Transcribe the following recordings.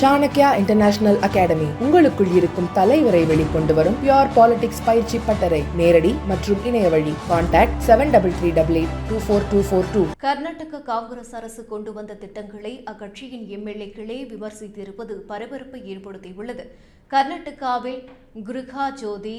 Chanakya international academy உங்களுக்குள் இருக்கும் தலைவரை வெளிக்கொண்டு வரும் பியூர் பாலிடிக்ஸ் பயிற்சி பட்டறை. நேரடி மற்றும் இணைய வழி. கான்டாக்ட் 7338242242. கர்நாடக காங்கிரஸ் அரசு கொண்டு வந்த திட்டங்களை அக்கட்சியின் எம்எல்ஏக்களே விமர்சித்திருப்பது பரபரப்பை ஏற்படுத்தியுள்ளது. கர்நாடகாவில் கிருஹா ஜோதி,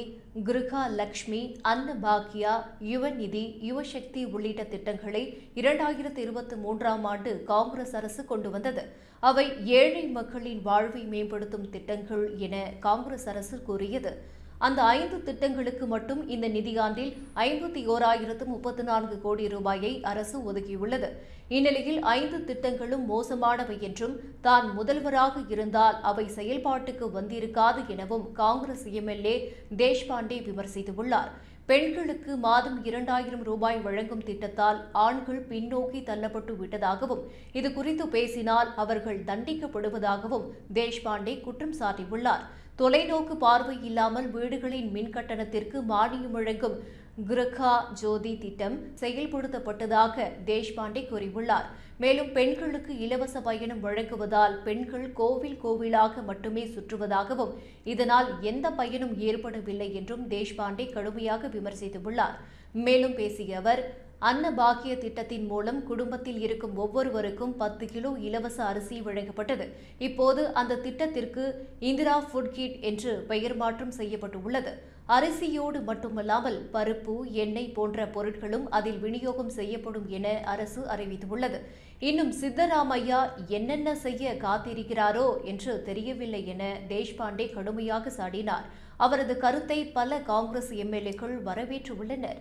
கிருஹா லக்ஷ்மி, அன்னபாக்யா, யுவ நிதி, யுவசக்தி உள்ளிட்ட திட்டங்களை 2023ஆம் ஆண்டு காங்கிரஸ் அரசு கொண்டு வந்தது. அவை ஏழை மக்களின் வாழ்வை மேம்படுத்தும் திட்டங்கள் என காங்கிரஸ் அரசு கூறியது. அந்த 5 திட்டங்களுக்கு மட்டும் இந்த நிதியாண்டில் 51,034 கோடி ரூபாயை அரசு ஒதுக்கியுள்ளது. இந்நிலையில் 5 திட்டங்களும் மோசமானவை என்றும் தான் முதல்வராக இருந்தால் அவை செயல்பாட்டுக்கு வந்திருக்காது எனவும் காங்கிரஸ் எம்எல்ஏ தேஷ்பாண்டே விமர்சித்துள்ளார். பெண்களுக்கு மாதம் 2,000 ரூபாய் வழங்கும் திட்டத்தால் ஆண்கள் பின்னோக்கி தள்ளப்பட்டு விட்டதாகவும் இதுகுறித்து பேசினால் அவர்கள் தண்டிக்கப்படுவதாகவும் தேஷ்பாண்டே குற்றம் சாட்டியுள்ளார். தொலைநோக்கு பார்வை இல்லாமல் வீடுகளின் மின் கட்டணத்திற்கு மானியம் வழங்கும் கிருஹா ஜோதி திட்டம் செயல்படுத்தப்பட்டதாக தேஷ்பாண்டே கூறியுள்ளார். மேலும் பெண்களுக்கு இலவச பயணம் வழங்குவதால் பெண்கள் கோவில் கோவிலாக மட்டுமே சுற்றுவதாகவும் இதனால் எந்த பயனும் ஏற்படவில்லை என்றும் தேஷ்பாண்டே கடுமையாக விமர்சித்துள்ளார். மேலும் பேசிய அவர், அன்னபாக்கிய திட்டத்தின் மூலம் குடும்பத்தில் இருக்கும் ஒவ்வொருவருக்கும் 10 கிலோ இலவச அரிசி வழங்கப்பட்டது. இப்போது அந்த திட்டத்திற்கு இந்திரா ஃபுட் கிட் என்று பெயர் மாற்றம் செய்யப்பட்டுள்ளது. அரிசியோடு மட்டுமல்லாமல் பருப்பு, எண்ணெய் போன்ற பொருட்களும் அதில் விநியோகம் செய்யப்படும் என அரசு அறிவித்துள்ளது. இன்னும் சித்தராமையா என்னென்ன செய்ய காத்திருக்கிறாரோ என்று தெரியவில்லை என தேஷ்பாண்டே கடுமையாக சாடினார். அவரது கருத்தை பல காங்கிரஸ் எம்எல்ஏக்கள் வரவேற்றுள்ளனர்.